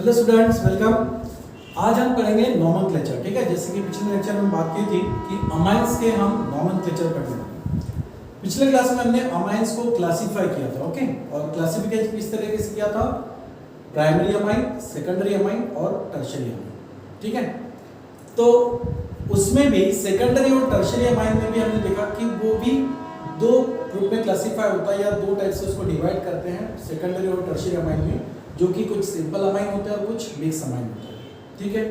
Hello students, welcome. आज हम पढ़ेंगे नोमेनक्लेचर। ठीक है, जैसे कि पिछले लेक्चर में बात की थी कि अमाइंस के हम नोमेनक्लेचर पढ़ेंगे। पिछले क्लास में हमने अमाइंस को क्लासिफाई किया था। ओके, और क्लासिफिकेशन किस तरीके से किया था? प्राइमरी अमाइन, सेकेंडरी अमाइन और टर्शियरी अमाइन। ठीक है, तो उसमें भी सेकेंडरी और टर्शियरी अमाइन में भी हमने देखा कि वो भी दो ग्रुप में क्लासिफाई होता है या दो टाइप से उसको डिवाइड करते हैं सेकेंडरी और टर्शियरी अमाइन में, जो कि कुछ सिंपल अमाइन होते हैं और कुछ मिक्स अमाइन होते हैं। ठीक है,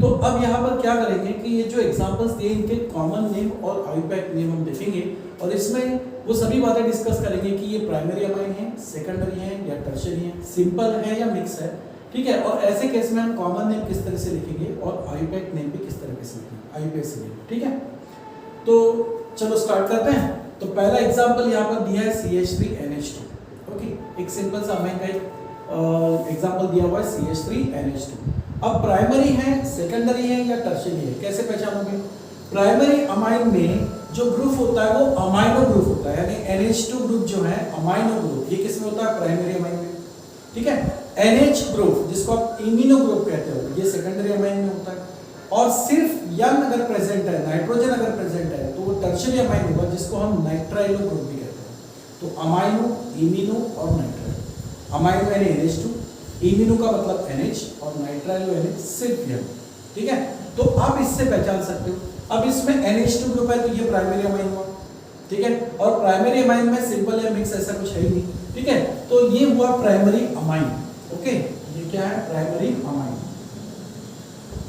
तो अब यहाँ पर क्या करेंगे कि ये जो एग्जांपल्स दिए इनके कॉमन नेम और आईयूपैक नेम हम देखेंगे और इसमें वो सभी बातें डिस्कस करेंगे कि ये प्राइमरी अमाइन है, सेकेंडरी है या टर्शियरी है, सिंपल है या मिक्स है। ठीक है, और ऐसे केस में हम कॉमन नेम किस तरह से लिखेंगे और आईयूपैक नेम भी किस तरह से लिखेंगे, आईयूपैक से लिखेंगे। ठीक है, तो चलो स्टार्ट करते हैं। तो पहला एग्जांपल यहाँ पर दिया है CH3NH2। ओके, एक सिंपल सा अमाइन का एक एग्जांपल दिया हुआ है CH3NH2। अब प्राइमरी है, सेकेंडरी है या टर्शियरी है, कैसे पहचानोगे? प्राइमरी अमाइन में जो ग्रुप होता है वो अमाइनो ग्रुप होता है, यानी NH2 ग्रुप जो है अमाइनो ग्रुप, ये किस में होता है? प्राइमरी अमाइन में। ठीक है, NH ग्रुप जिसको आप इमिनो ग्रुप कहते हो, ये सेकेंडरी अमाइन में होता है। और सिर्फ यन अगर प्रेजेंट है, नाइट्रोजन अगर प्रेजेंट है, तो वो टर्शियरी अमाइन होगा जिसको हम नाइट्राइलो ग्रुप भी कहते हैं। तो अमाइनो, इमिनो और नाइट्राइलो। अमाइनो यानी NH2, इमिनो का मतलब NH और नाइट्राइलो यानी सिर्फ यन। ठीक है, तो आप इससे पहचान सकते हो। अब इसमें NH2 ग्रुप है तो ये प्राइमरी अमाइन हुआ। ठीक है, और प्राइमरी अमाइन में सिंपल या मिक्स ऐसा कुछ है ही नहीं। ठीक है, तो ये हुआ प्राइमरी अमाइन। ओके, ये क्या है? Primary amine.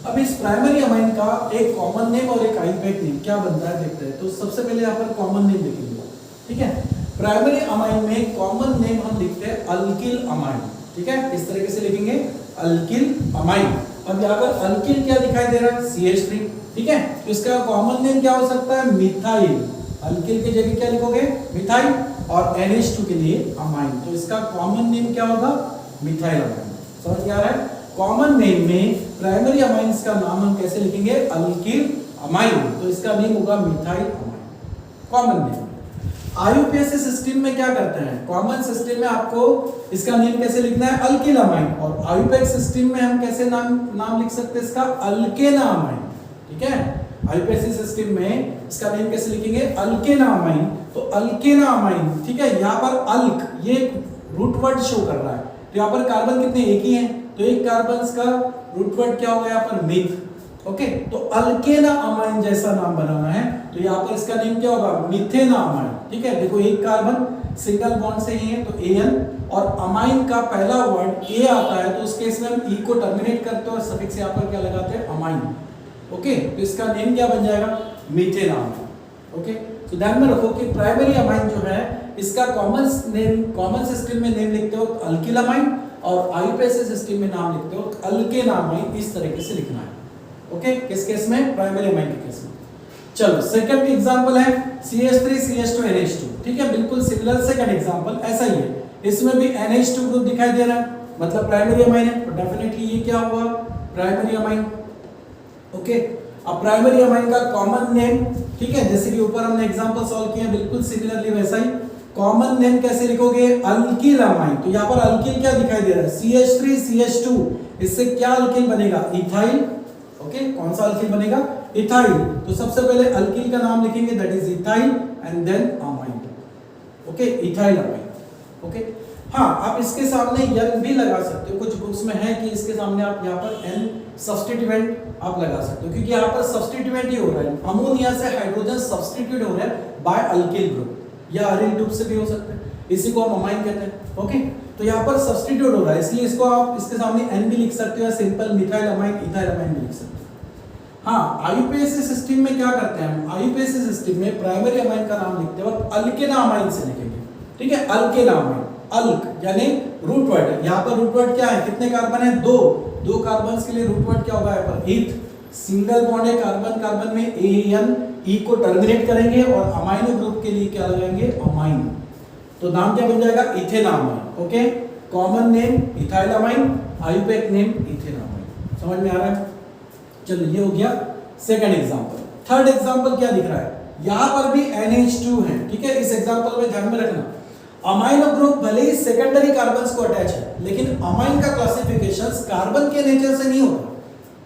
अब इस प्राइमरी अमाइन का एक कॉमन नेम और एक आईयूपैक नेम क्या बनता है देखते हैं। तो सबसे पहले यहाँ पर कॉमन नेम लिखेंगे। ठीक है, प्राइमरी अमाइन में कॉमन नेम हम लिखते हैं अल्किल अमाइन। ठीक है, इस तरीके से लिखेंगे अल्किल अमाइन। अब यहाँ पर अल्किल क्या दिखाई दे रहा है? CH3। ठीक है, तो इसका कॉमन नेम क्या हो सकता है? मिथाइल। अल्किल की जगह क्या लिखोगे? मिथाइल। और NH2 के लिए अमाइन, तो इसका कॉमन नेम क्या होगा? Methyl amine. समझ में आ रहा है? कॉमन नेम में प्राइमरी अमाइंस का नाम हम कैसे लिखेंगे? अल्किल अमाइन, तो इसका नेम होगा methyl amine. Common name. IUPAC system में क्या करते हैं? कॉमन सिस्टम में आपको इसका नेम कैसे लिखना है? Alkyl amine. और आईयूपैक सिस्टम में हम कैसे नाम लिख सकते हैं इसका? अल्केना अमाइन। ठीक है, आईयूपीएसी सिस्टम में इसका नेम कैसे लिखेंगे? अल्केना अमाइन। तो अल्केना अमाइन। ठीक है, यहाँ पर अल्क ये रूट वर्ड शो कर रहा है, तो यहाँ पर कार्बन कितने? एक ही है, तो एक कार्बन का रूट वर्ड क्या होगा यहाँ पर? मिथ। ओके, तो अल्केना अमाइन जैसा नाम बनाना है तो यहाँ पर इसका नेम क्या होगा? मिथेना अमाइन। ठीक है, देखो एक कार्बन सिंगल बॉन्ड से ही है तो AN, और अमाइन का पहला वर्ड A आता है तो उस केस में हम E को टर्मिनेट करते हैं और सफिक्स यहाँ पर क्या लगाते हैं? अमाइन। ओके, तो इसका नेम क्या बन जाएगा? मिथेना अमाइन। ओके, तो ध्यान में रखो कि प्राइमरी अमाइन जो है इसका कॉमन सिस्टम में नेम लिखते हो अल्किल अमाइन, और आईयूपीएसी सिस्टम में नाम लिखते हो अल्केना अमाइन। इस तरीके से लिखना है। ओके, किस केस में? प्राइमरी अमाइन के केस में। चलो सेकंड एग्जांपल है CH3CH2NH2। ठीक है, बिल्कुल सिमिलर सेकंड एग्जांपल ऐसा ही है। इसमें भी NH2 ग्रुप दिखाई दे रहा है, मतलब प्राइमरी अमाइन है, तो डेफिनेटली ये क्या हुआ? Primary amine. ओके, अब प्राइमरी अमाइन का कॉमन नेम, ठीक है, जैसे कि ऊपर हमने एग्जांपल सॉल्व किया बिल्कुल सिमिलरली वैसा ही कॉमन नेम कैसे लिखोगे? Alkyl amine. तो यहाँ पर अल्किल क्या दिखाई दे रहा है? CH3CH2। इससे क्या अल्किल बनेगा? इथाइल। ओके, कौन सा अल्किल बनेगा? इथाइल। तो सबसे पहले अल्किल का नाम लिखेंगे, that is ethyl, and then amine. Okay, ethyl amine. Okay, हाँ, आप इसके सामने यन भी लगा सकते हो। कुछ बुक्स में है कि इसके सामने आप यहाँ पर N सब्स्टिट्यूएंट आप लगा सकते हो, क्योंकि यहाँ पर सब्स्टिट्यूएंट ही हो रहा है, अमोनिया से हाइड्रोजन सब्स्टिट्यूट हो रहा है बाय अल्किल ग्रुप, या अरिल ग्रुप से भी हो सकता है, इसी को हम अमाइन कहते हैं। ओके, तो यहाँ पर सब्स्टिट्यूट हो रहा है, इसलिए इसको आप इसके सामने N भी लिख सकते हो, या simple methyl amine, ethyl amine भी लिख सकते हो। हाँ, आईयूपीएसी सिस्टम में क्या करते हैं हम? आईयूपीएसी सिस्टम में प्राइमरी अमाइन का नाम लिखते वक्त अल्केना अमाइन से लिखेंगे। ठीक है, अल्केना अमाइन। अल्क यानी रूट वर्ड, यहाँ पर रूट वर्ड क्या है? कितने कार्बन है? दो कार्बन के लिए रूट वर्ड क्या होगा यहाँ पर? ईथ। सिंगल बॉन्ड है, कार्बन में AN, E को टर्मिनेट करेंगे और अमाइनो ग्रुप के लिए क्या लगाएंगे? अमाइन। तो नाम क्या बन जाएगा? Ethanamine. Okay, common name ethylamine, IUPAC name ethanamine. समझ में आ रहा है? चलो, ये हो गया सेकंड एग्जांपल। थर्ड एग्जांपल क्या दिख रहा है? यहाँ पर भी NH2 है। ठीक है, इस एग्जांपल में ध्यान में रखना अमाइनो ग्रुप भले ही सेकेंडरी कार्बन्स को अटैच है, लेकिन अमाइन का क्लासिफिकेशन कार्बन के नेचर से नहीं होता,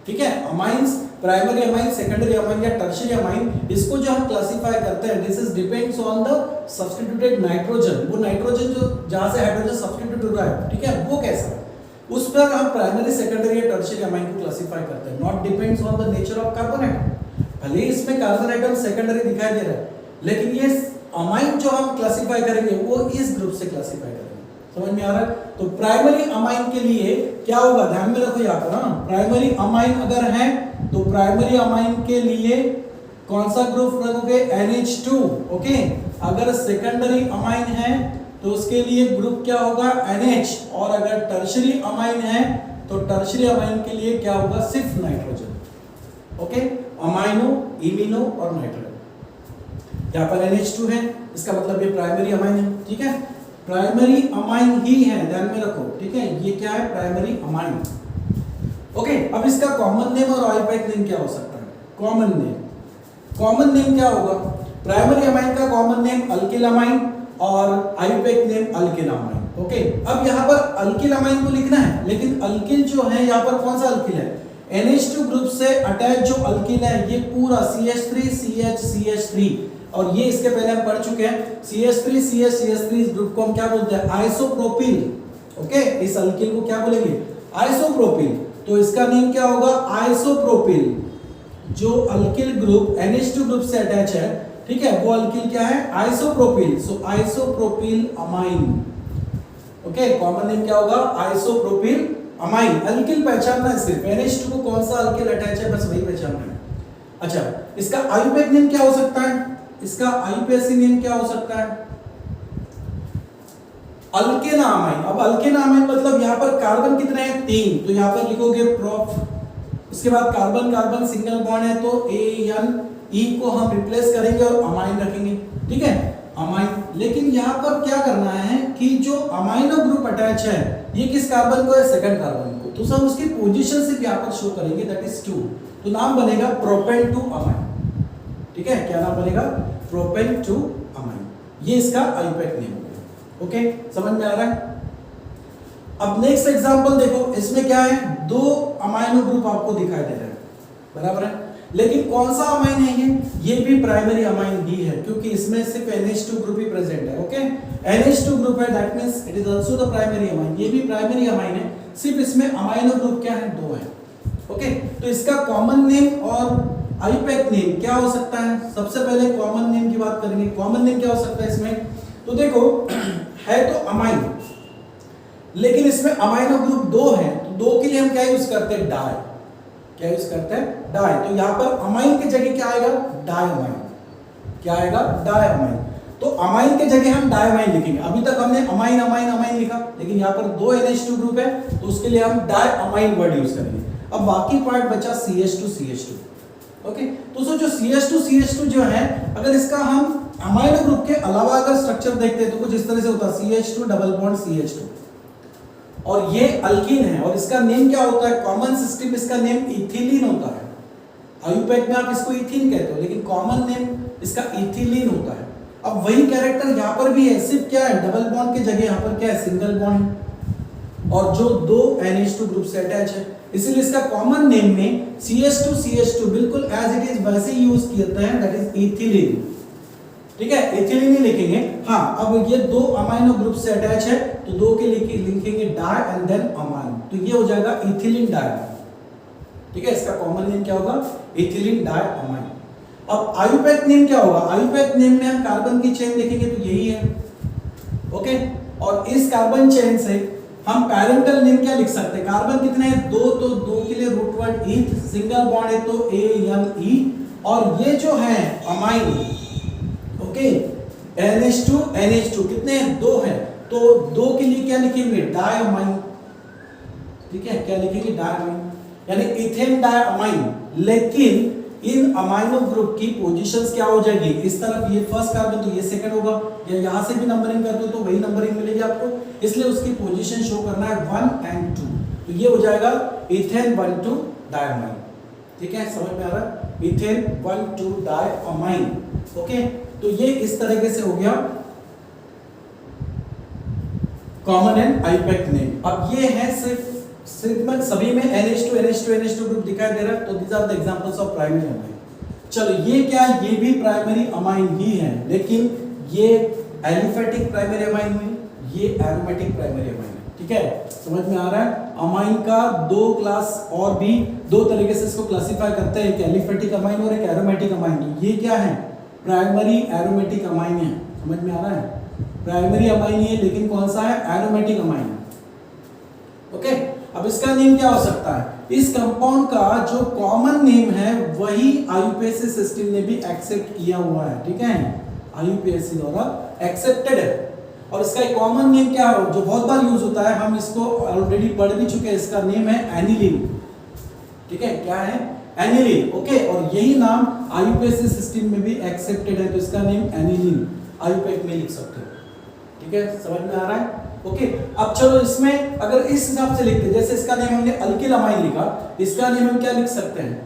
ठीक है। Amines, primary amine, secondary amine या टर्शियरी अमाइन, इसको जो हम क्लासिफाई करते हैं, this is depends on the substituted nitrogen. वो नाइट्रोजन जो जहां से हाइड्रोजन सब्स्टिट्यूट हो रहा है, ठीक है, वो कैसा है, उस पर हम प्राइमरी, सेकेंडरी या टर्शियरी अमाइन को क्लासिफाई करते हैं। Not depends on the nature of carbon atom. भले ही इसमें कार्बन एटम सेकेंडरी दिखाई दे रहा है, लेकिन ये अमाइन जो हम क्लासिफाई करेंगे वो इस ग्रुप से क्लासिफाई करेंगे। समझ में आ रहा है? तो प्राइमरी अमाइन के लिए क्या होगा, ध्यान में रखो यहाँ पर, प्राइमरी अमाइन अगर है तो प्राइमरी अमाइन के लिए कौन सा ग्रुप रखोगे, NH2, ओके। अगर सेकेंडरी अमाइन है तो उसके लिए ग्रुप क्या होगा, NH, और अगर टर्शियरी अमाइन है तो टर्शियरी अमाइन के लिए क्या होगा, सिर्फ नाइट्रोजन, ओके। अमाइनो, इमिनो और नाइट्रोजन। यहाँ पर NH2 है, इसका मतलब ये प्राइमरी अमाइन है, ठीक है, प्राइमरी अमाइन ही है, ध्यान में रखो, ठीक है। ये क्या है, प्राइमरी अमाइन, ओके। अब इसका कॉमन नेम और आईयूपैक नेम क्या हो सकता है, कॉमन नेम। कॉमन नेम क्या होगा, प्राइमरी अमाइन का कॉमन नेम अल्किल अमाइन और IUPAC name alkyl amine, okay. अब यहाँ पर अल्किल अमाइन को लिखना है, लेकिन अल्किल जो है यहाँ पर कौन सा अल्किल है, NH2 ग्रुप से अटैच जो अल्किल है, ये पूरा CH3 CH CH3, और ये इसके पहले हम पढ़ चुके हैं, CH3 CH CH3 इस ग्रुप को हम क्या बोलते हैं, आइसोप्रोपिल, ओके। इस अल्किल को क्या बोलेंगे, आइसोप्रोपिल। तो इसका नेम क्या होगा, आइसोप्रोपिल। जो अल्किल ग्रुप NH2 ग्रुप से अटैच है, ठीक है, वो अल्किल क्या है, isopropyl. So isopropylamine, okay. Common name क्या होगा, आइसोप्रोपिल अमाइन। अल्किल पहचानना है, सिर्फ NH2 को कौन सा अल्किल अटैच है, बस वही पहचानना है। अच्छा, इसका आईयूपैक नेम क्या हो सकता है, इसका आईयूपीएसी नेम क्या हो सकता है, अल्केन अमाइन। अब अल्केन अमाइन मतलब यहाँ पर कार्बन कितने हैं, 3, तो यहाँ पर लिखोगे प्रोप, उसके बाद कार्बन कार्बन सिंगल बॉन्ड है तो ANE को हम रिप्लेस करेंगे और अमाइन रखेंगे, ठीक है, अमाइन। लेकिन यहाँ पर क्या करना है कि जो अमाइनो ग्रुप अटैच है, ये किस कार्बन को है, सेकंड कार्बन को, तो हम उसकी पोजीशन से यहाँ पर शो करेंगे, दैट इज 2, तो नाम बनेगा प्रोपेन टू अमाइन, ठीक है। क्या नाम बनेगा, प्रोपेन टू अमाइन। ये इसका आईयूपैक नेम हो गया, ओके। समझ में आ रहा है? अब नेक्स्ट एग्जांपल देखो, इसमें क्या है, 2 अमाइनो ग्रुप आपको दिखाई दे रहे हैं, बराबर है, लेकिन कौन सा अमाइन है ये भी प्राइमरी अमाइन ही है, क्योंकि इसमें सिर्फ NH2 ग्रुप ही प्रेजेंट है, ओके। NH2 ग्रुप है, that means it is also the primary amine. ये भी प्राइमरी अमाइन है, सिर्फ इसमें अमाइनो ग्रुप क्या है, 2 है, ओके। तो इसका कॉमन नेम और आईयूपैक नेम क्या हो सकता है, सबसे पहले कॉमन नेम की बात करेंगे। कॉमन नेम क्या हो सकता है इसमें, तो देखो है तो अमाइन, लेकिन इसमें अमाइनो ग्रुप 2 है, तो 2 के लिए हम क्या यूज करते हैं, डाई। क्या यूज करते हैं, डाई। तो यहाँ पर अमाइन की जगह क्या आएगा, डायमाइन। क्या आएगा, डायमाइन। तो अमाइन की जगह हम डायमाइन लिखेंगे। अभी तक हमने अमाइन अमाइन अमाइन लिखा, लेकिन यहाँ पर 2 NH2 ग्रुप है, तो उसके लिए हम डायमाइन वर्ड यूज करेंगे। अब बाकी पार्ट बचा CH2 CH2, ओके। तो जो CH2 जो है, अगर इसका हम अमाइनो ग्रुप के अलावा अगर स्ट्रक्चर देखते हैं तो कुछ इस तरह से होता है, CH2 डबल बॉन्ड CH2, और ये अल्कीन है, और इसका नेम क्या होता है, कॉमन सिस्टम इसका नेम इथिलीन होता है। आईयूपैक में आप इसको इथीन कहते हो, लेकिन कॉमन नेम इसका इथिलीन होता है। अब वही कैरेक्टर यहाँ पर भी है, सिर्फ क्या है, डबल बॉन्ड की जगह यहाँ पर क्या है, सिंगल बॉन्ड है, और जो 2 NH2 ग्रुप से अटैच है, इसलिए इसका कॉमन नेम में CH2 बिल्कुल एज इट इज वैसे ही यूज किया है, दैट इज इथिलीन, ठीक है, इथिलीन ही लिखेंगे। हाँ, अब ये 2 अमाइनो ग्रुप से अटैच है, तो 2 के लिए लिखेंगे डाई एंड देन अमाइन, तो ये हो जाएगा इथिलीन डायमाइन, ठीक है। इसका कॉमन नेम क्या होगा, इथिलीन डायमाइन। अब आईयूपैक नेम क्या होगा, आईयूपैक नेम में हम कार्बन की चेन देखेंगे तो यही है, ओके। और इस कार्बन चेन से हम पैरेंटल नेम क्या लिख सकते हैं, कार्बन कितने हैं, 2, तो 2 के लिए रूट वर्ड ईथ, सिंगल बॉन्ड है तो ANE, और ये जो है अमाइन, ओके, NH2 कितने हैं, 2 है, तो 2 के लिए क्या लिखेंगे, डायमाइन, ठीक है। क्या लिखेंगे, डायमाइन, यानी इथेन डायमाइन। लेकिन इन अमाइनो ग्रुप की पोजीशंस क्या हो जाएगी, इस तरफ ये फर्स्ट कार्बन तो ये सेकंड होगा, या यहां से भी नंबरिंग कर दो तो वही नंबरिंग मिलेगी आपको, इसलिए उसकी पोजीशन शो करना है 1 और 2, तो ये हो जाएगा इथेन 1,2 डायमाइन, ठीक है। समझ में आ रहा है, इथेन 1,2 डायमाइन, ओके। तो ये इस तरीके से हो गया कॉमन एंड आईयूपैक नेम। अब ये है सिर्फ में सभी में NH2 ग्रुप दिखाई दे रहा है, तो these are the examples of primary amine. चलो ये क्या है, ये भी प्राइमरी अमाइन ही है, लेकिन ये एलिफेटिक प्राइमरी अमाइन हुई, ये एरोमेटिक प्राइमरी अमाइन है। ठीक है, समझ में आ रहा है? अमाइन का दो क्लास और भी दो तरीके से इसको क्लासिफाई करते हैं, एक एलिफेटिक अमाइन और एक एरोमेटिक अमाइन। ये क्या है? प्राइमरी एरोमेटिक अमाइन है। समझ में आ रहा है? प्राइमरी अमाइन है, लेकिन कौन सा है? एरोमेटिक अमाइन है। ओके, अब इसका नेम क्या हो सकता है? इस कंपाउंड का जो कॉमन नेम है वही आईयूपीएसी सिस्टम ने भी एक्सेप्ट किया हुआ है। ठीक है, आईयूपीएसी द्वारा एक्सेप्टेड है। और इसका एक कॉमन नेम क्या है जो बहुत बार यूज होता है, हम इसको ऑलरेडी पढ़ भी चुके हैं, इसका नेम है एनिलीन। ठीक है, क्या है? एनिलीन। ओके, और यही नाम आईयूपीएसी सिस्टम में भी एक्सेप्टेड है, तो इसका नेम एनिलीन आईयूपैक में लिख सकते हो। ठीक है, समझ में आ रहा है? ओके, अब चलो इसमें अगर इस हिसाब से लिखते, जैसे इसका नेम हमने अल्किल अमाइन लिखा, इसका नेम हम क्या लिख सकते हैं?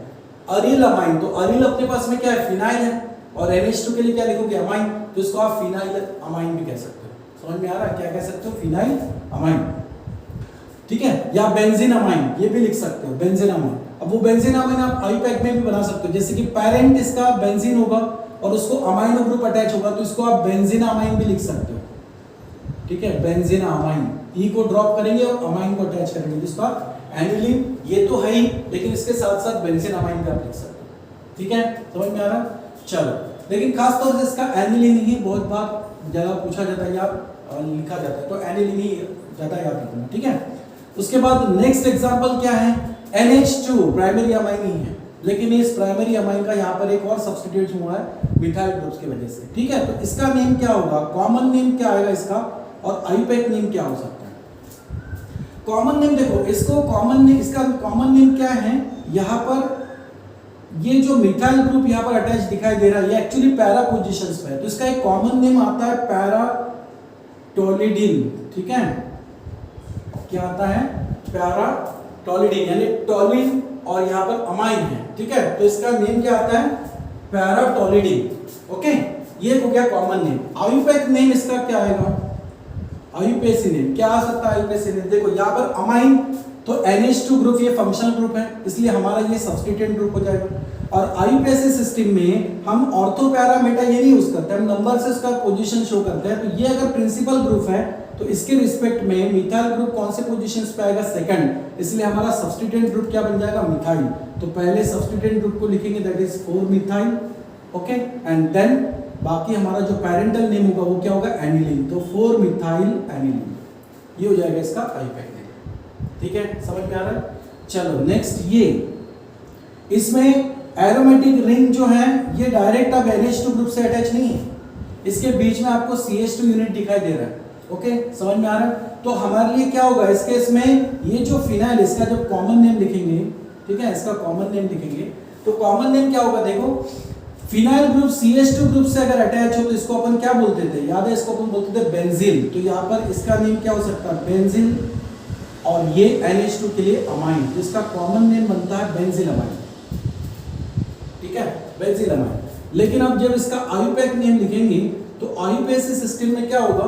Aril amine. तो अरिल अपने पास में क्या है? फिनाइल है, और NH2 के लिए क्या लिखोगे? अमाइन, तो इसको आप फिनाइल अमाइन भी कह सकते हो। समझ में आ रहा है? क्या कह सकते हो? Phenyl amine. ठीक है, या बेंजीन अमाइन, ये भी लिख सकते हो, बेंजीन अमाइन। अब वो बेंजीन अमाइन आप आईयूपैक में भी बना सकते हो, जैसे कि पेरेंट इसका बेंजीन होगा और उसको अमाइनो ग्रुप अटैच होगा, तो इसको आप बेंजीन अमाइन भी लिख सकते हो। ठीक है, बेंजीन अमाइन, ई को ड्रॉप करेंगे और अमाइन को अटैच करेंगे, जिसका एनिलीन ये तो है ही, लेकिन इसके साथ साथ बेंजीन अमाइन भी आप लिख सकते हो। ठीक है, समझ में आ रहा है? चलो, लेकिन खास तौर से इसका एनिलीन ही बहुत बार ज्यादा पूछा जाता है या लिखा जाता है, तो एनिलीन ही ज्यादा याद रखना। ठीक है, उसके बाद नेक्स्ट एग्जांपल क्या है? NH2 प्राइमरी अमाइन ही है, लेकिन इस प्राइमरी अमाइन का यहाँ पर एक और सब्स्टिट्यूट हुआ है मिथाइल ग्रुप्स की वजह से। ठीक है, तो इसका नेम क्या होगा? कॉमन नेम क्या आएगा इसका, और आईयूपैक नेम क्या हो सकता है? कॉमन नेम देखो, इसको कॉमन नेम, इसका कॉमन नेम क्या है? यहाँ पर ये जो मिथाइल ग्रुप यहाँ पर अटैच दिखाई दे रहा है, ये एक्चुअली पैरा पोजीशंस पे है, तो इसका एक कॉमन नेम आता है पैरा टोलिडीन। ठीक है, क्या आता है? पैरा टोलिडीन, यानी टोलिन और यहाँ पर अमाइन है। ठीक है, तो इसका नेम क्या आता है? पैरा टोलिडीन। ओके, ये हो गया कॉमन नेम। आईयूपैक नेम इसका क्या आएगा? आईयूपीएसी नेम क्या आ सकता है? आईयूपीएसी नेम देखो, यहाँ पर अमाइन तो NH2 ग्रुप ये फंक्शनल ग्रुप है, इसलिए हमारा ये सब्स्टिट्यूएंट ग्रुप हो जाएगा। और आईयूपीएसी सिस्टम में हम ऑर्थो पैरा मेटा ये नहीं यूज करते, हम नंबर से इसका पोजीशन शो करते हैं। तो ये अगर प्रिंसिपल ग्रुप है तो इसके रिस्पेक्ट में मिथाइल ग्रुप कौन से पोजीशंस पे आएगा? सेकंड, इसलिए हमारा सब्स्टिट्यूएंट ग्रुप क्या बन जाएगा? मिथाइल। तो पहले सब्स्टिट्यूएंट ग्रुप को लिखेंगे, that is 4 methyl. Okay, and then बाकी हमारा जो पेरेंटल नेम होगा वो क्या होगा? एनिलीन। तो 4 मिथाइल एनिलीन, ये हो जाएगा इसका आईयूपैक नेम। ठीक है, समझ में आ रहा है? चलो नेक्स्ट, ये इसमें एरोमेटिक रिंग जो है ये डायरेक्ट अब NH2 ग्रुप से अटैच नहीं है, इसके बीच में आपको CH2 यूनिट दिखाई दे रहा है। ओके, समझ में आ रहा है? तो हमारे लिए क्या होगा इस केस में? ये जो फिनाइल, इसका जब कॉमन नेम लिखेंगे, ठीक है, इसका कॉमन नेम लिखेंगे, तो कॉमन नेम क्या होगा? देखो, फिनाइल ग्रुप CH2 ग्रुप से अगर अटैच हो तो इसको अपन क्या बोलते थे? याद है, इसको अपन बोलते थे बेंजीन। तो यहाँ पर इसका नेम क्या हो सकता है? बेंजीन। और ये NH2 के लिए अमाइन, जिसका कॉमन नेम बनता है बेंजीन अमाइन। ठीक है, बेंजीन अमाइन। लेकिन अब जब इसका आईयूपैक नेम लिखेंगे तो आईयूपीएसी सिस्टम में क्या होगा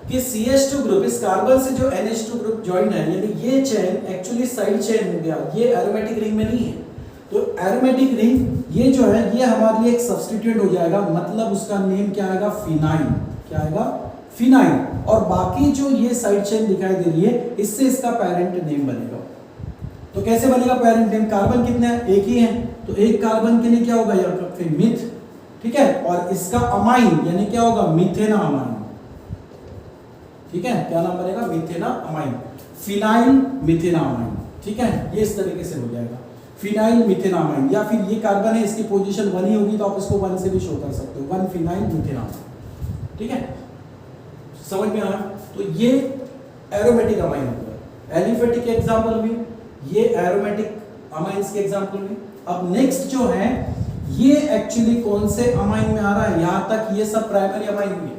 कि CH2 ग्रुप, इस कार्बन से जो NH2 ग्रुप ज्वाइन है, यानी ये चेन एक्चुअली साइड चेन हो गया, ये एरोमेटिक रिंग में नहीं है। तो एरोमेटिक रिंग ये जो है ये हमारे लिए एक सब्स्टिट्यूएंट हो जाएगा, मतलब उसका नेम क्या आएगा? फिनाइल। क्या आएगा? फिनाइल। और बाकी जो ये साइड चेन दिखाई दे रही है, इससे इसका पेरेंट नेम बनेगा। तो कैसे बनेगा पेरेंट नेम? कार्बन कितने हैं? एक ही है, तो एक कार्बन के लिए क्या होगा? यार फिर मिथ। ठीक है, और इसका अमाइन यानी क्या होगा? मिथेना अमाइन। ठीक है, क्या नाम बनेगा? मिथेना अमाइन, फिनाइल मिथेना अमाइन। ठीक है, ये इस तरीके से हो जाएगा, फिनाइल मिथेना अमाइन। या फिर ये कार्बन है, इसकी पोजीशन 1 ही होगी, तो आप इसको 1 से भी शो कर सकते हो, 1 फिनाइल मिथेना अमाइन। ठीक है, समझ में आया? तो ये एरोमेटिक अमाइन होगा। एलिफेटिक के एग्जांपल हुई, ये एरोमेटिक अमाइंस के एग्जांपल हुई। अब नेक्स्ट जो है ये एक्चुअली कौन से अमाइन में आ रहा है? यहां तक ये सब प्राइमरी अमाइन हुई।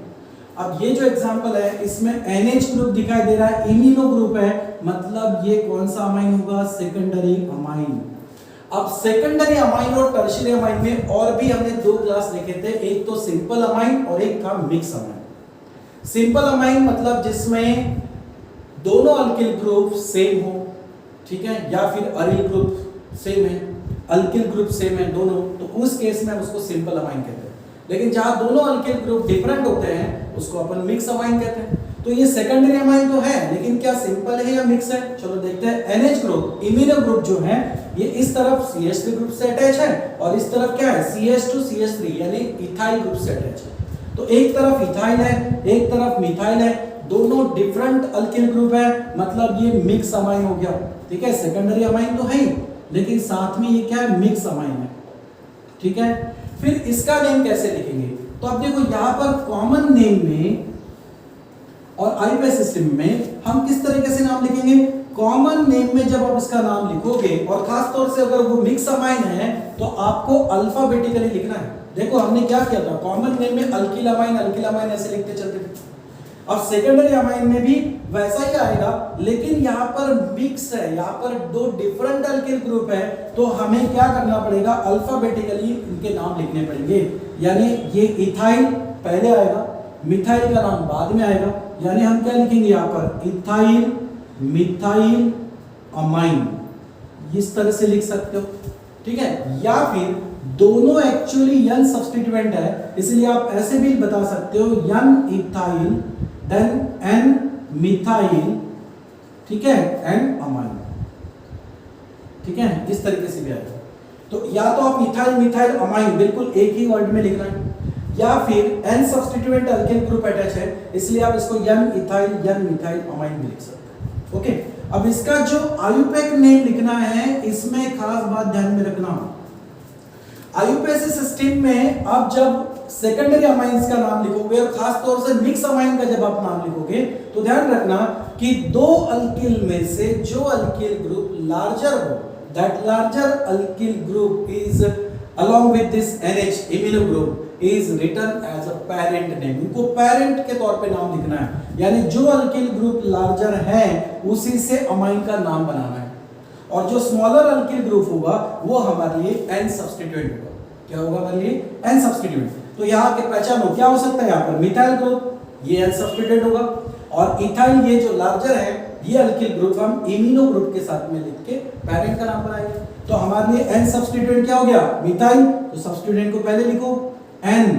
अब ये जो एग्जांपल है इसमें NH ग्रुप दिखाई दे रहा है, इमिनो ग्रुप है, मतलब ये कौन सा अमाइन होगा? Secondary amine. अब सेकेंडरी अमाइन और टर्शियरी अमाइन में और भी हमने 2 क्लास लिखे थे, एक तो सिंपल अमाइन और एक था मिक्स अमाइन। सिंपल अमाइन मतलब जिसमें दोनों अल्किल ग्रुप सेम हो, ठीक है, या फिर अरिल ग्रुप सेम है, अल्किल ग्रुप सेम है दोनों, तो उस केस में हम उसको सिंपल अमाइन कहते हैं। लेकिन जहां दोनों अल्किल ग्रुप डिफरेंट होते हैं उसको अपन मिक्स अमाइन कहते हैं। तो ये सेकेंडरी अमाइन तो है, लेकिन क्या सिंपल है या मिक्स है? चलो देखते हैं। NH ग्रुप, इमिनो ग्रुप जो है ये इस तरफ CH3 ग्रुप से अटैच है और इस तरफ क्या है CH2 CH3 यानी इथाइल ग्रुप से अटैच है। तो एक तरफ इथाइल है, एक तरफ मिथाइल है, दोनों डिफरेंट अल्किल ग्रुप है, मतलब ये मिक्स अमाइन हो गया, ठीक है। सेकेंडरी अमाइन तो है ही, लेकिन साथ में ये क्या है? मिक्स अमाइन है, ठीक है। फिर इसका नेम कैसे लिखेंगे? तो अब देखो यहां पर कॉमन नेम में और IUPAC सिस्टम में हम किस तरीके से नाम लिखेंगे? कॉमन नेम में जब आप इसका नाम लिखोगे और खास तौर से अगर वो मिक्स अमाइन है तो आपको अल्फाबेटिकली लिखना है। देखो हमने क्या किया था, कॉमन नेम में अल्किल अमाइन ऐसे लिखते चलते थे। अब सेकेंडरी अमाइन में भी वैसा ही आएगा, लेकिन यहाँ पर मिक्स है, यहाँ पर दो डिफरेंट अल्किल ग्रुप है, तो हमें क्या करना पड़ेगा? अल्फाबेटिकली इनके नाम लिखने पड़ेंगे। यानी ये इथाइल पहले आएगा, मिथाइल का नाम बाद में आएगा, यानी हम क्या लिखेंगे यहाँ पर? इथाइल मिथाइल अमाइन, इस तरह से लिख सकते हो, ठीक है। या फिर दोनों एक्चुअली n सब्स्टिट्यूएंट है, इसलिए आप ऐसे भी बता सकते हो n ethyl then n methyl, ठीक है, एंड अमाइन, ठीक है, इस तरीके से भी आएगा। तो या तो आप इथाइल मिथाइल अमाइन बिल्कुल एक ही वर्ड में लिखना है, या फिर n substituent alkyl group attach है, इसलिए आप इसको n ethyl n methyl amine भी लिख सकते हैं। ओके, अब इसका जो IUPAC नेम लिखना है इसमें खास बात ध्यान में रखना। IUPAC सिस्टम में आप जब सेकेंडरी अमाइंस का नाम लिखोगे और खास तौर से मिक्स अमाइन का जब आप नाम लिखोगे तो ध्यान रखना कि दो अल्किल में से जो अल्किल ग्रुप लार्जर हो, that larger alkyl group is along with this NH imino group is written as a parent name। इनको पेरेंट के तौर पे नाम लिखना है, यानी जो अल्किल ग्रुप लार्जर है उसी से अमाइन का नाम बनाना है, और जो स्मॉलर अल्किल ग्रुप होगा वो हमारे लिए n सब्स्टिट्यूएंट होगा। क्या होगा हमारे लिए? n substituent. तो यहाँ के पहचानो क्या हो सकता है? यहाँ पर मिथाइल ग्रुप, ये n सब्स्टिट्यूएंट होगा, और इथाइल ये जो लार्जर है ये अल्किल ग्रुप हम इमिनो ग्रुप के साथ में लिख के पेरेंट का नाम बनाएंगे। तो हमारे लिए n सब्स्टिट्यूएंट क्या हो गया? मिथाइल। तो सब्स्टिट्यूएंट को पहले लिखो n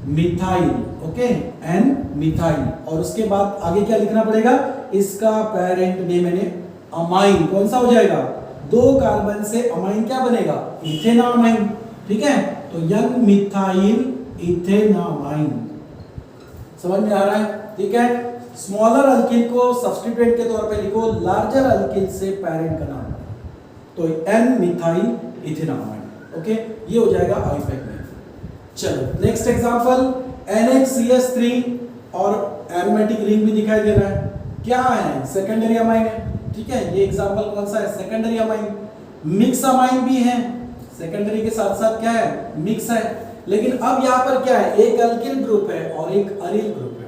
methyl, okay, n methyl, और उसके बाद आगे क्या लिखना पड़ेगा? इसका पेरेंट नेम यानी अमाइन कौन सा हो जाएगा? दो कार्बन से अमाइन क्या बनेगा? इथेनामाइन, ठीक है। तो n मिथाइल इथेनामाइन, समझ में आ रहा है? ठीक है। स्मॉलर अल्किल को सब्स्टिट्यूएंट के तौर पे लिखो, लार्जर अल्किल से पेरेंट का नाम, तो n मिथाइल इथेनामाइन, ओके, ये हो जाएगा IUPAC में। चलो नेक्स्ट एग्जांपल, NHCH3 और एरोमेटिक रिंग भी दिखाई दे रहा है, क्या है? सेकेंडरी अमाइन है, ठीक है। ये एग्जांपल कौन सा है? Secondary amine. मिक्स अमाइन भी है, सेकेंडरी के साथ साथ क्या है? मिक्स है। लेकिन अब यहाँ पर क्या है? एक अल्किल ग्रुप है और एक अरिल ग्रुप है,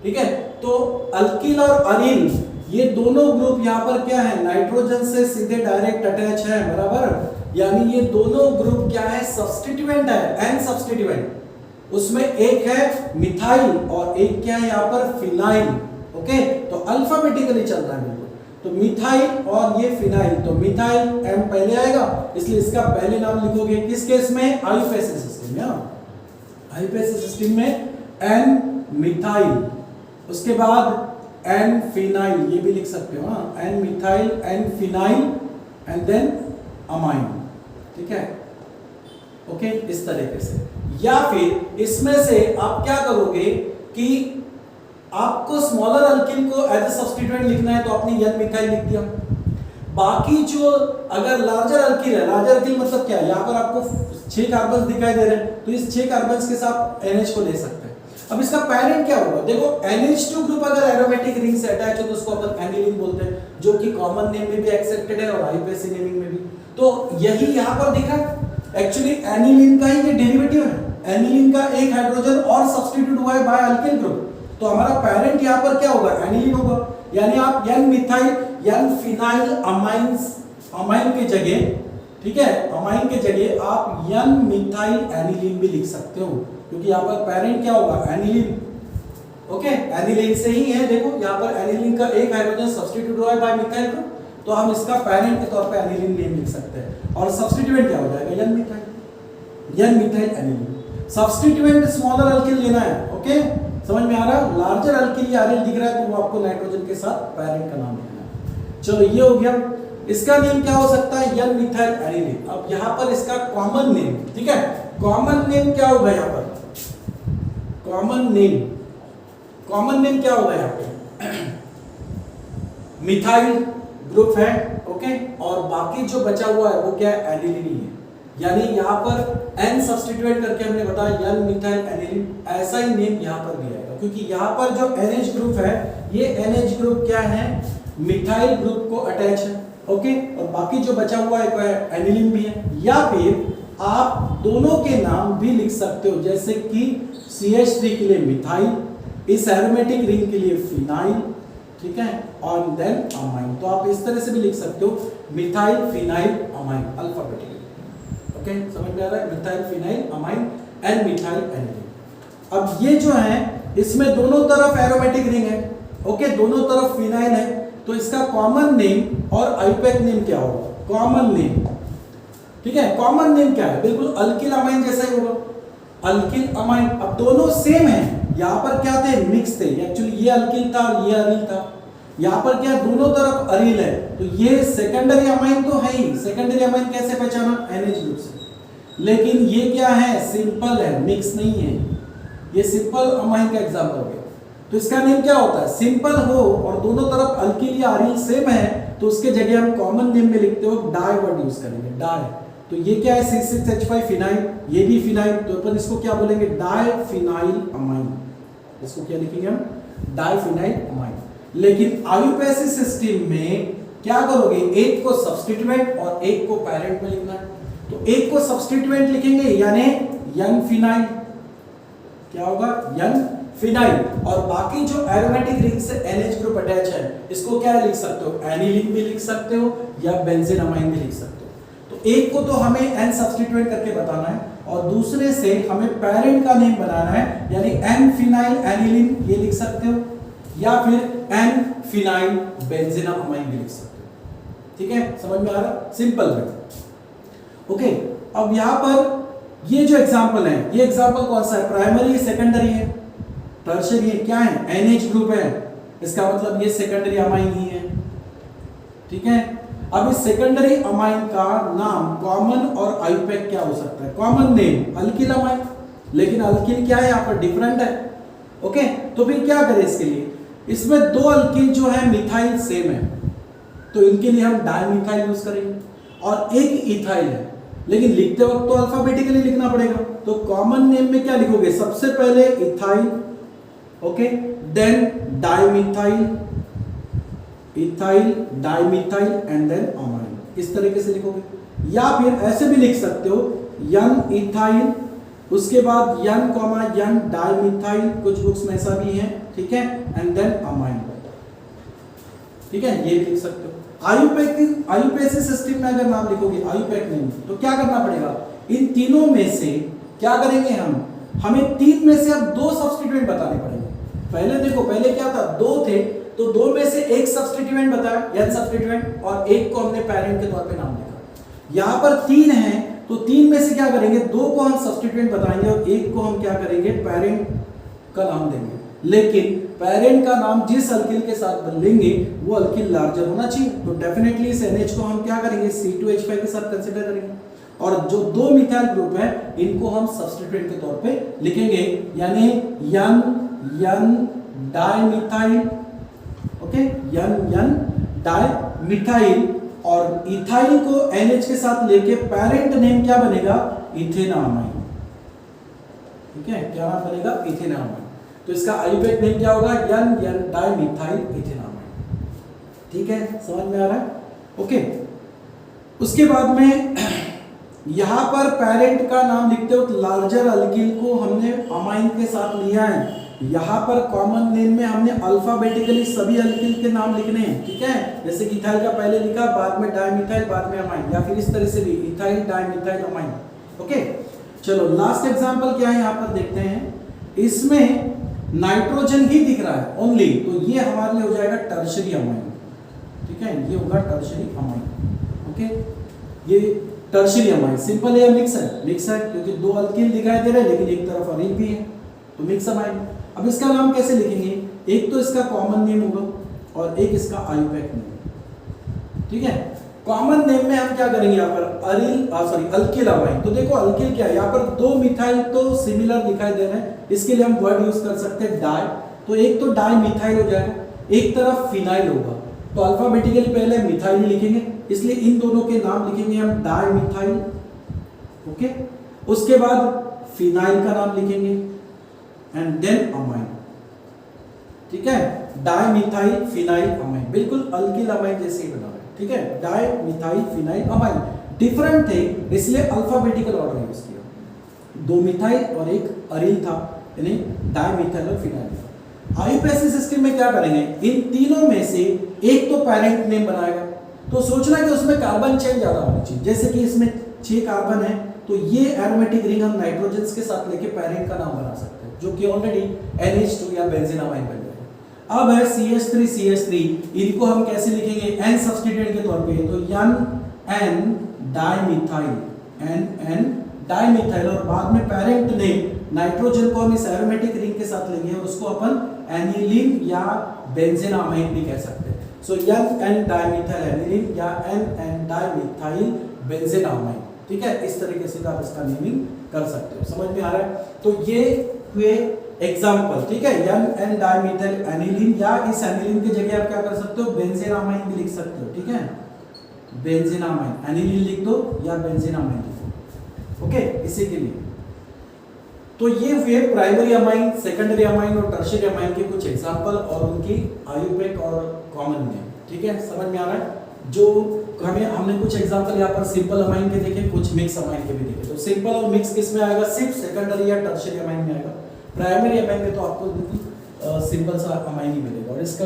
ठीक है। तो अल्किल और अरिल ये दोनों ग्रुप यहाँ पर क्या है? नाइट्रोजन से सीधे डायरेक्ट अटैच है, बराबर, यानी ये दोनों ग्रुप क्या है? सब्स्टिट्यूएंट है, n सब्स्टिट्यूएंट। उसमें एक है मिथाइल और एक क्या है यहाँ पर? Phenyl, okay. तो अल्फाबेटिकली चल रहा है बिल्कुल, तो मिथाइल और ये फिनाइल, तो मिथाइल m पहले आएगा, इसलिए इसका पहले नाम लिखोगे किस केस में? IUPAC सिस्टम में। IUPAC सिस्टम में n मिथाइल, उसके बाद n फिनाइल, ये भी लिख सकते हो, n methyl n phenyl and then amine, ठीक है, ओके, इस तरीके से। या फिर इसमें से आप क्या करोगे कि आपको स्मॉलर अल्किल को एज ए सब्स्टिट्यूएंट लिखना है तो आपने n मिथाइल लिख दिया। बाकी जो अगर लार्जर अल्किल है, लार्जर अल्किल मतलब क्या है? यहाँ पर आपको 6 कार्बन दिखाई दे रहे हैं, तो इस 6 कार्बन के साथ NH को ले सकते हैं। अब इसका पेरेंट क्या होगा? देखो NH2 ग्रुप अगर एरोमेटिक रिंग से अटैच हो तो उसको अपन एनिलीन बोलते हैं, जो कि कॉमन नेम में भी एक्सेप्टेड है और IUPAC नेमिंग में भी। तो यही यहाँ पर दिखा, एक्चुअली एनिलीन का ही ये डेरिवेटिव है। एनिलीन का एक हाइड्रोजन और सब्स्टिट्यूट हुआ है बाय अल्किल ग्रुप, तो हमारा पेरेंट यहाँ पर क्या होगा? एनिलीन होगा। यानी आप n methyl n phenyl amine के जगह, ठीक है, अमाइन के जगह आप n मिथाइल एनिलीन भी लिख सकते हो, क्योंकि यहाँ पर पेरेंट क्या होगा? एनिलीन, ओके, एनिलीन से ही है। देखो यहाँ पर एनिलीन का एक हाइड्रोजन सब्स्टिट्यूट हुआ है बाय मिथाइल ग्रुप, तो हम इसका पैरेंट के तौर पे एनिलीन नेम लिख सकते हैं। और सब्स्टिट्यूएंट क्या हो जाएगा? N methyl, N methyl aniline. Substituent smaller alkyl लेना है। ओके, समझ में आ रहा है? लार्जर अल्किल या एरिल दिख रहा है तो वो आपको नाइट्रोजन के साथ पैरेंट का नाम लिखना है। चलो ये हो गया। इसका नेम क्या हो सकता है? N methyl aniline. अब यहाँ पर इसका कॉमन नेम, ठीक है, कॉमन नेम क्या होगा यहाँ पर? कॉमन नेम क्या होगा यहाँ पे? मिथाइल ग्रुप है। ओके, और बाकी जो बचा हुआ है वो क्या है? एनिलीन ही है। यानी यहाँ पर एन सब्स्टिट्यूएंट करके हमने बताया एन मिथाइल एनिलीन, ऐसा ही नेम यहाँ पर भी आएगा, क्योंकि यहाँ पर जो NH ग्रुप है ये NH ग्रुप क्या है? मिथाइल ग्रुप को अटैच है। ओके, और बाकी जो बचा हुआ है एनिलीन भी है। या फिर आप दोनों के नाम भी लिख सकते हो, जैसे कि CH3 के लिए मिथाइल, इस एरोमेटिक रिंग के लिए फिनाइल, ठीक है, और देन अमाइन। तो आप इस तरह से भी लिख सकते हो, methyl phenyl amine alphabetically. Okay, समझ में आ रहा है? Methyl phenyl amine and methyl aniline. अब ये जो है इसमें दोनों तरफ एरोमेटिक रिंग है। ओके, दोनों तरफ फिनाइल है, तो इसका कॉमन नेम और आईयूपैक नेम क्या होगा? कॉमन नेम, ठीक है, कॉमन नेम क्या है? बिल्कुल अल्किल अमाइन जैसा ही होगा, अल्किल अमाइन। अब दोनों सेम है, यहाँ पर क्या थे? मिक्स थे। एक्चुअली ये अल्किल था और ये अरील था। यहाँ पर क्या? दोनों तरफ अरील है, तो ये सेकेंडरी अमाइन तो है ही। सेकेंडरी अमाइन कैसे पहचाना? NH ग्रुप से। लेकिन ये क्या है? सिंपल है, मिक्स नहीं है। ये सिंपल अमाइन का एग्जांपल हो गया। तो इसका नेम क्या होता है? सिंपल हो और दोनों तरफ अल्किल या अरील सेम है, तो उसके जगह हम कॉमन नेम में लिखते हो डाई वर्ड यूज करेंगे, डाई। तो ये क्या है? C6H5 फिनाइल, ये भी फिनाइल, तो अपन इसको क्या बोलेंगे? Diphenyl amine. इसको क्या लिखेंगे हम? Diphenyl amine. लेकिन आईयूपैसी सिस्टम में क्या करोगे? एक को सब्स्टिट्यूएंट और एक को पैरेंट में लिखना है। तो एक को सब्स्टिट्यूएंट लिखेंगे यानी यन फिनाइल, क्या होगा? यन फिनाइल। और बाकी जो एरोमेटिक रिंग से NH ग्रुप अटैच है, इसको क्या लिख सकते हो? एनिलीन भी लिख सकते हो या बेंजीन अमाइन भी लिख सकते हो। तो एक को तो हमें N सब्स्टिट्यूएंट करके बताना है और दूसरे से हमें पैरेंट का नेम बनाना है, यानी N फिनाइल एनिलीन ये लिख सकते हो या फिर N फिनाइल बेंजीन अमाइन भी लिख सकते हो। ठीक है, समझ में आ रहा? सिंपल है। ओके, अब यहां पर ये जो एग्जांपल है, ये एग्जांपल कौन सा है? प्राइमरी, सेकेंडरी है, टर्शियरी है, क्या है? NH ग्रुप है, इसका मतलब ये सेकेंडरी अमाइन ही है। ठीक है, अब इस सेकेंडरी अमाइन का नाम कॉमन और आईयूपैक क्या हो सकता है? कॉमन नेम अल्किल अमाइन, लेकिन अल्किल क्या है यहाँ पर? डिफरेंट है। ओके, तो फिर क्या करें इसके लिए? इसमें दो अल्किल जो है मिथाइल सेम है, तो इनके लिए हम डाइमिथाइल यूज करेंगे, और एक इथाइल है, लेकिन लिखते वक्त तो अल्फाबेटिकली लिखना पड़ेगा। तो कॉमन नेम में क्या लिखोगे? सबसे पहले ethyl, okay, then dimethyl, ethyl, dimethyl and then amine, इस तरीके से लिखोगे। या फिर ऐसे भी लिख सकते हो, यन इथाइल, उसके बाद यन कॉमा यन डाइमिथाइल, कुछ बुक्स में ऐसा भी है, ठीक है, एंड देन अमाइन। ठीक है, ये लिख सकते हो। आईयूपैसी सिस्टम में अगर नाम लिखोगे आईयूपैक नेम, तो क्या करना पड़ेगा? इन तीनों में से क्या करेंगे हम? हमें तीन में से अब दो सब्स्टिट्यूएंट बताने पड़ेंगे। पहले देखो, पहले क्या था? दो थे, तो दो में से एक सब्स्टिट्यूएंट बताया, n सब्स्टिट्यूएंट, और एक को हमने पैरेंट के तौर पे नाम लिखा। यहाँ पर तीन है, तो तीन में से क्या करेंगे? दो को हम सब्स्टिट्यूएंट बताएंगे और एक को हम क्या करेंगे? पैरेंट का नाम देंगे। लेकिन पैरेंट का नाम जिस अल्किल के साथ लेंगे वो अल्किल लार्जर होना चाहिए, तो डेफिनेटली इस NH को हम क्या करेंगे? C2H5 के साथ कंसीडर करेंगे, और जो दो मिथाइल ग्रुप है इनको हम सब्स्टिट्यूएंट के तौर पे लिखेंगे, यानी यन यन डाइमिथाइल, ओके, यन डाइमिथाइल, और इथाइल को NH के साथ लेके पैरेंट नेम क्या बनेगा? इथेनामाइन। ठीक है, क्या नाम बनेगा? इथेनामाइन। तो इसका आईयूपैक नेम क्या होगा? यन डाइमिथाइल इथेनामाइन। ठीक है, समझ में आ रहा है? ओके, उसके बाद में यहां पर पैरेंट का नाम लिखते हो, लार्जर अल्किल को हमने अमाइन के साथ लिया है। यहाँ पर कॉमन नेम में हमने अल्फाबेटिकली सभी अल्किल के नाम लिखने हैं। ठीक है, जैसे कि इथाइल का पहले लिखा, बाद में डाइमिथाइल, बाद में अमाइन, या फिर इस तरह से भी इथाइल डाइमिथाइल अमाइन। ओके, चलो लास्ट एग्जांपल क्या है यहाँ पर देखते हैं। इसमें नाइट्रोजन ही दिख रहा है ओनली, तो ये हमारे लिए हो जाएगा टर्शियरी अमाइन, ठीक है, ये होगा टर्शियरी अमाइन। ओके, ये टर्शियरी अमाइन सिंपल है या मिक्स है? मिक्स है, क्योंकि दो अल्किल दिखाई दे रहे हैं लेकिन एक तरफ अरील भी है, तो मिक्स अमाइन। अब इसका नाम कैसे लिखेंगे? एक तो इसका कॉमन नेम होगा और एक इसका आयुपैक नेम, ठीक है। कॉमन नेम में हम क्या करेंगे यहाँ पर अरील अल्किल अमाइन। तो देखो अल्किल क्या है, यहाँ पर दो मिथाइल तो सिमिलर दिखाई दे रहे हैं, इसके लिए हम वर्ड यूज कर सकते हैं डाई। तो एक तो डाई मिथाइल हो जाएगा, एक तरफ फिनाइल होगा, तो अल्फाबेटिकली पहले मिथाइल लिखेंगे, इसलिए इन दोनों के नाम लिखेंगे हम डाई मिथाइल। ओके, उसके बाद फिनाइल का नाम लिखेंगे एंड देन अमाइन, ठीक है, डाई मिथाइल फिनाइल अमाइन, बिल्कुल अल्किल अमाइन जैसे ही बना है, ठीक है, di methyl phenyl amine. Different थे इसलिए अल्फाबेटिकल ऑर्डर यूज किया, दो मिथाइल और एक अरील था, यानी डाई मिथाइल और फिनाइल। आईयूपीएसी सिस्टम में क्या करेंगे, इन तीनों में से एक तो पेरेंट नेम बनाएगा, तो सोचना कि उसमें कार्बन चेन ज्यादा होनी चाहिए, जैसे कि इसमें 6 कार्बन है, तो ये एरोमेटिक रिंग हम नाइट्रोजन के साथ लेके पेरेंट का नाम बना सकते हैं, जो कि ऑलरेडी NH2 या बेंजीन अमाइन बन जाएगा। अब है CH3 इनको हम कैसे लिखेंगे, N सब्स्टिट्यूएंट के तौर पे, तो N डाइमिथाइल, N डाइमिथाइल, और बाद में पेरेंट नेम नाइट्रोजन को हम इस एरोमेटिक रिंग के साथ लेंगे और उसको अपन एनिलीन या बेंजीन अमाइन भी कह सकते हैं। सो N डाइमिथाइल एनिलीन या N डाइमिथाइल बेंजीन अमाइन, ठीक है, इस तरीके से आप इसका नेमिंग कर सकते हो। समझ में आ रहा है? तो ये हुए एग्जांपल, ठीक है, N डाइमिथाइल एनिलीन, या इस एनिलीन की जगह आप क्या कर सकते हो, बेंजीन अमाइन भी लिख सकते हो, ठीक है, बेंजीन अमाइन, एनिलीन लिख दो या बेंजीन अमाइन लिख दो। ओके, इसी के लिए तो ये हुए प्राइमरी अमाइन, सेकेंडरी अमाइन और टर्शियरी अमाइन के कुछ एग्जांपल और उनकी आयुपैक और कॉमन नेम, ठीक है, समझ में आ रहा है? जो हमने कुछ एग्जांपल यहाँ पर सिंपल अमाइन के देखे, कुछ मिक्स अमाइन के भी देखे। तो सिंपल और मिक्स किस में आएगा, सिर्फ सेकेंडरी या टर्शियरी अमाइन में आएगा। प्राइमरी अमाइन में तो आपको बिल्कुल सिंपल सा अमाइन ही मिलेगा, और इसका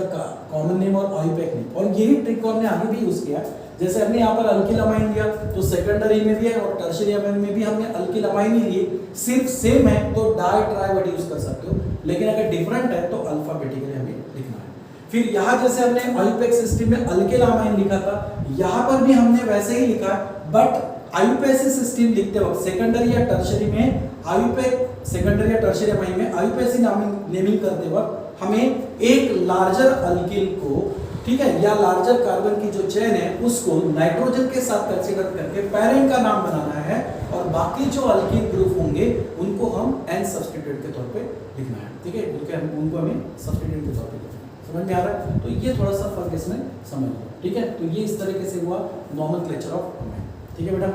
कॉमन नेम और आयुपैक नेम, और यही ट्रिक को हमने आगे भी यूज किया। जैसे हमने यहाँ पर अल्किल अमाइन लिया, तो सेकेंडरी में भी है और टर्शियरी अमाइन में भी हमने अल्किल अमाइन ही लिए, सिर्फ सेम है तो डाई ट्राई वर्ड यूज कर सकते हो, लेकिन अगर डिफरेंट है तो अल्फाबेटिकली हमें लिखना है। फिर यहाँ जैसे हमने आयुपैक सिस्टम में अल्किल अमाइन लिखा था, यहाँ पर भी हमने वैसे ही लिखा, बट आयुपैसी सिस्टम लिखते वक्त सेकेंडरी या टर्शियरी में आयुपैक, सेकेंडरी या टर्शियरी अमाइन में आयुपैसी नेमिंग करते वक्त हमें एक लार्जर अल्किल को, ठीक है, या लार्जर कार्बन की जो चेन है उसको नाइट्रोजन के साथ कंसीडर करके पेरेंट का नाम बनाना है, और बाकी जो अल्किल ग्रुप होंगे उनको हम N सब्स्टिट्यूएंट के तौर पे लिखना है, ठीक है, उनको हमें सब्स्टिट्यूएंट के तौर पे लिखना है। समझ में आ रहा है? तो ये थोड़ा सा फर्क इसमें समझ लो, ठीक है। तो ये इस तरीके से हुआ नॉमेनक्लेचर ऑफ अमाइन, ठीक है बेटा।